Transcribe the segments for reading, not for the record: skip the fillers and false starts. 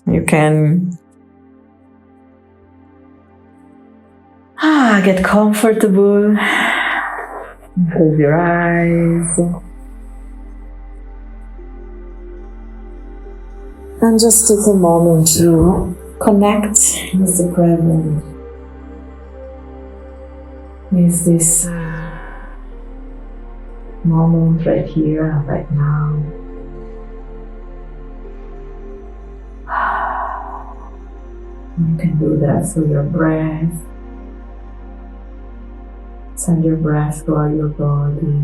You can get comfortable. Close your eyes. And just take a moment to connect with the present. With this moment right here, right now. You can do that through your breath. Send your breath through your body.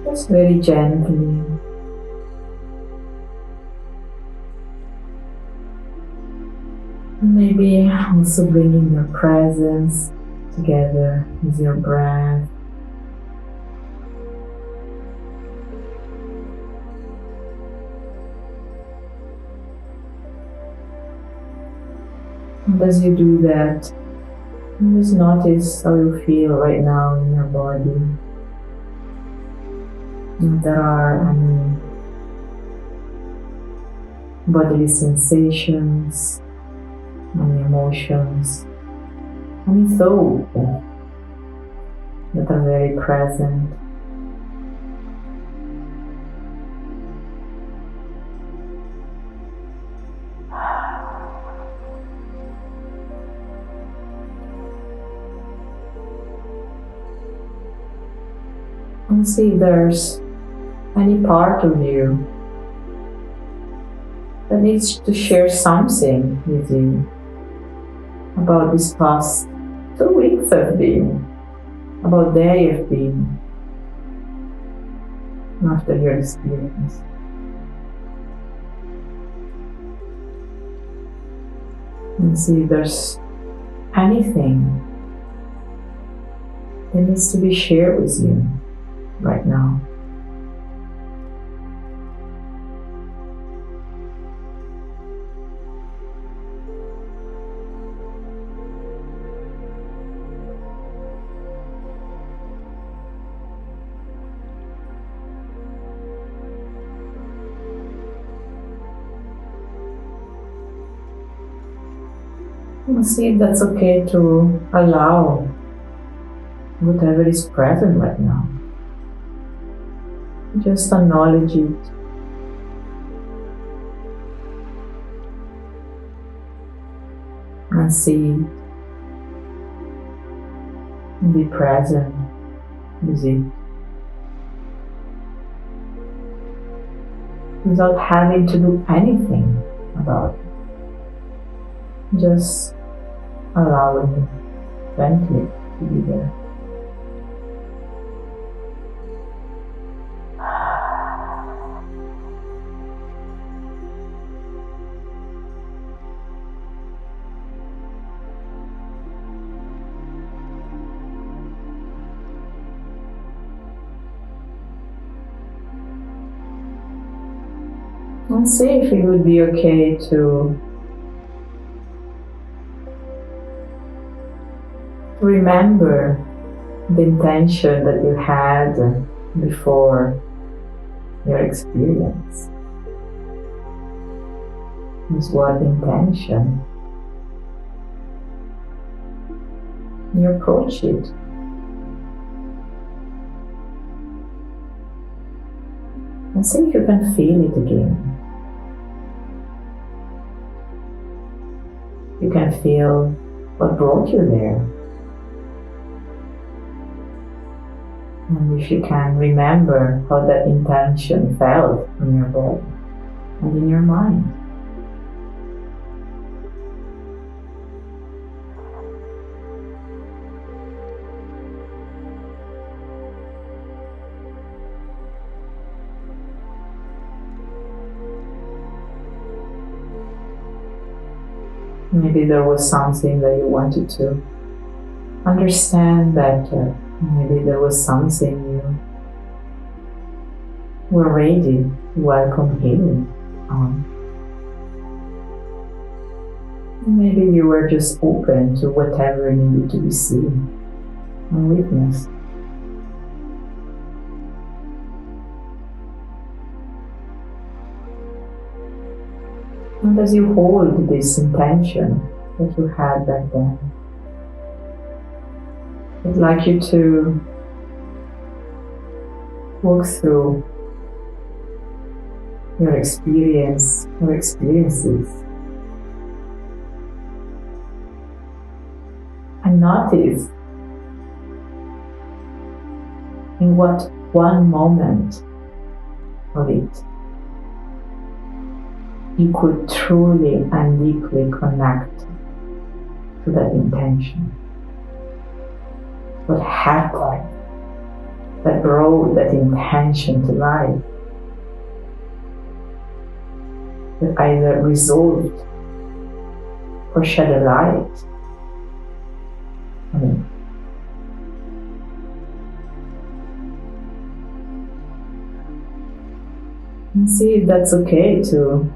Just very gently. Maybe also bringing your presence together with your breath. And as you do that, just notice how you feel right now in your body. If there are any bodily sensations, any emotions, any thoughts that are very present. And see if there's any part of you that needs to share something with you about this past 2 weeks have been, about they have been after your experience. And see if there's anything that needs to be shared with you right now. And see if that's okay to allow whatever is present right now. Just acknowledge it. And see it. And be present with it. Without having to do anything about it. Just allowing it gently to be there. And see if it would be okay to remember the intention that you had before your experience. With what intention you approach it. And see if you can feel it again. You can feel what brought you there. And if you can remember how that intention felt in your body and in your mind. Maybe there was something that you wanted to understand better. Maybe there was something you were ready to welcome healing on. Maybe you were just open to whatever needed to be seen and witnessed. And as you hold this intention that you had back then, I'd like you to walk through your experience or experiences and notice in what one moment of it you could truly and deeply connect to that intention. What happened that brought that intention to life, that either resolved or shed a light on it. And see if that's okay to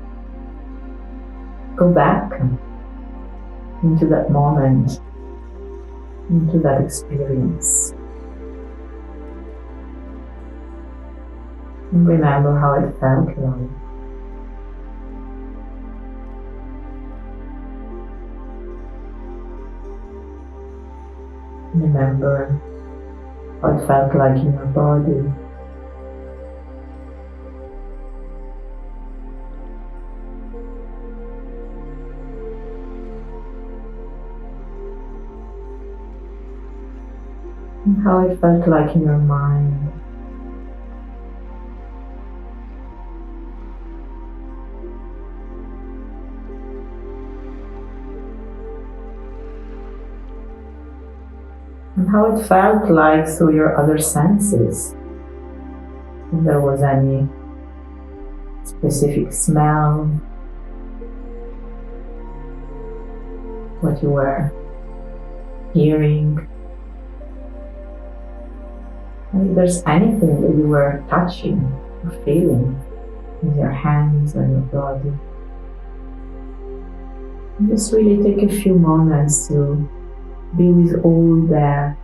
go back into that moment, into that experience. And remember how it felt like. Remember how it felt like in your body. And how it felt like in your mind. And how it felt like through your other senses. If there was any specific smell, what you were hearing, and if there's anything that you were touching or feeling with your hands or your body. And just really take a few moments to be with all that,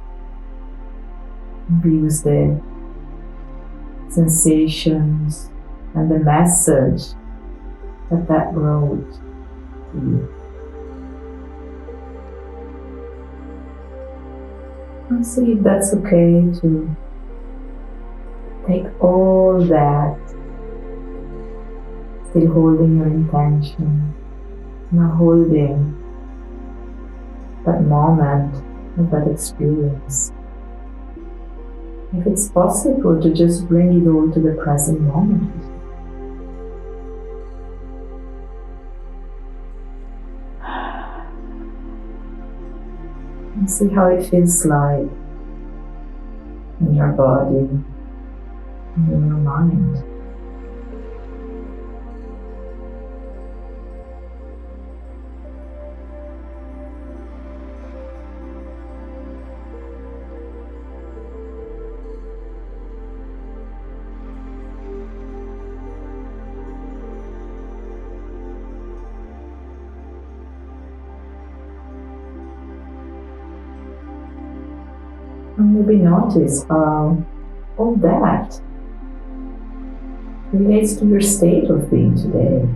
be with the sensations and the message that brought to you. And see if that's okay to take all that, still holding your intention, now holding that moment of that experience. If it's possible to just bring it all to the present moment. And see how it feels like in your body and in your mind. And maybe notice how all that relates to your state of being today.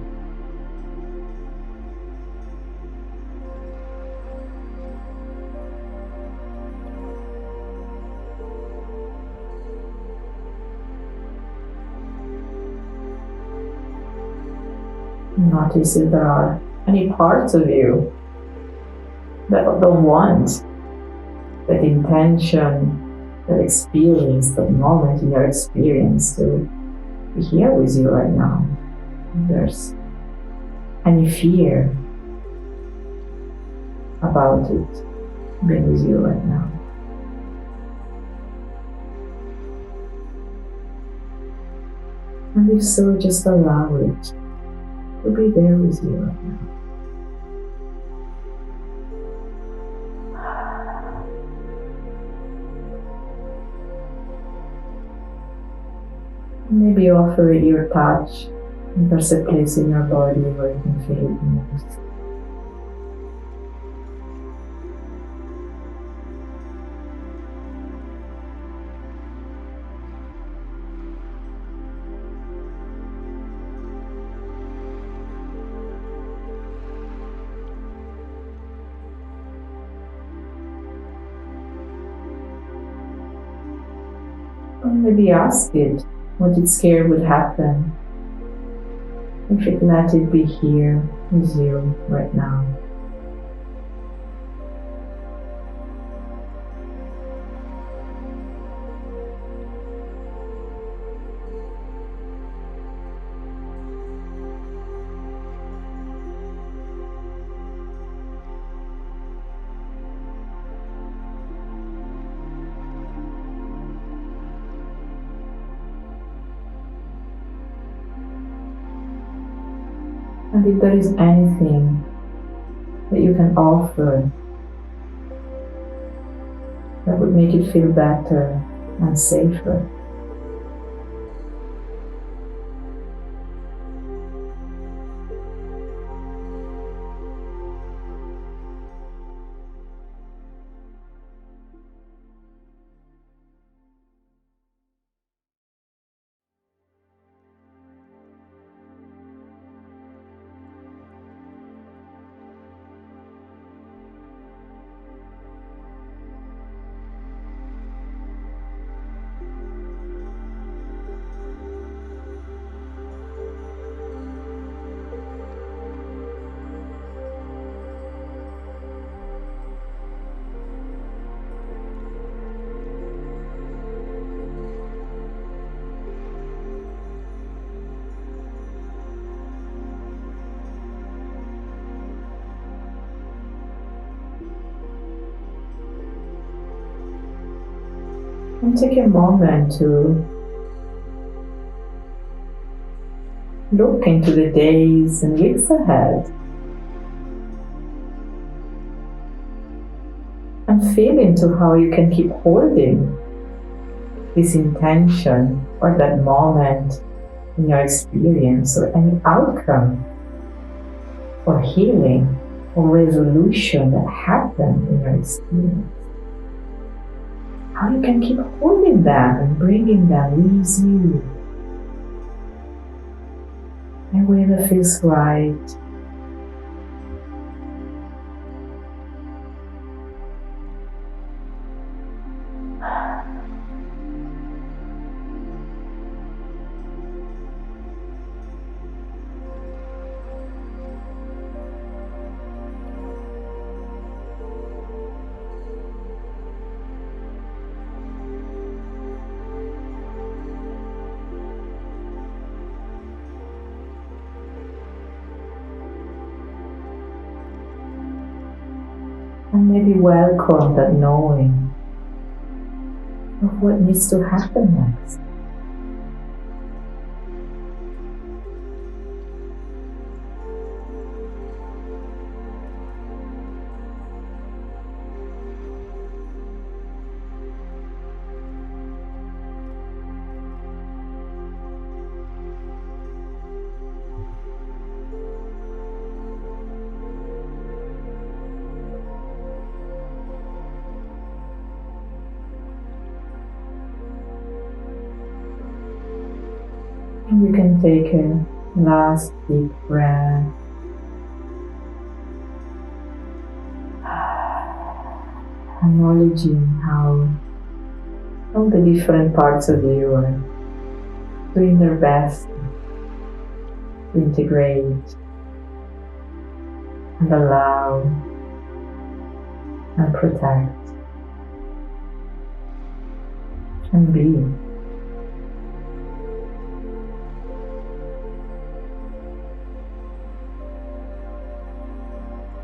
Notice if there are any parts of you that don't want that intention, that experience, that moment in your experience to be here with you right now. If there's any fear about it being with you right now. And if so, just allow it to be there with you right now. Maybe offer it your touch if there's a place in your body where you can feel it most. maybe ask it what it scared would happen if it let it be here with you right now. And if there is anything that you can offer that would make it feel better and safer, and take a moment to look into the days and weeks ahead and feel into how you can keep holding this intention or that moment in your experience or any outcome or healing or resolution that happened in your experience. How you can keep holding them and bringing them with you and wherever feels right. And maybe welcome that knowing of what needs to happen next. And you can take a last deep breath. Acknowledging how all the different parts of you are doing their best to integrate and allow and protect and be.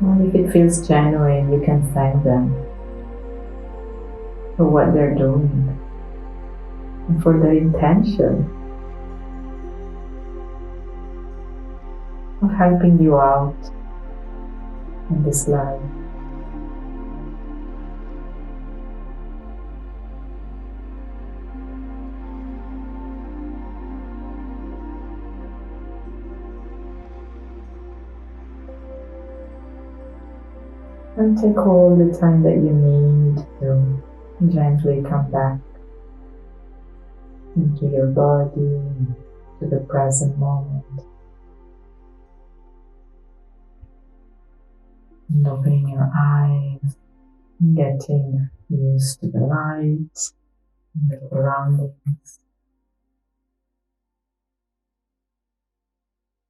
And if it feels genuine, you can thank them for what they're doing and for their intention of helping you out in this life. And take all the time that you need to gently come back into your body, to the present moment. And opening your eyes, getting used to the light, the surroundings.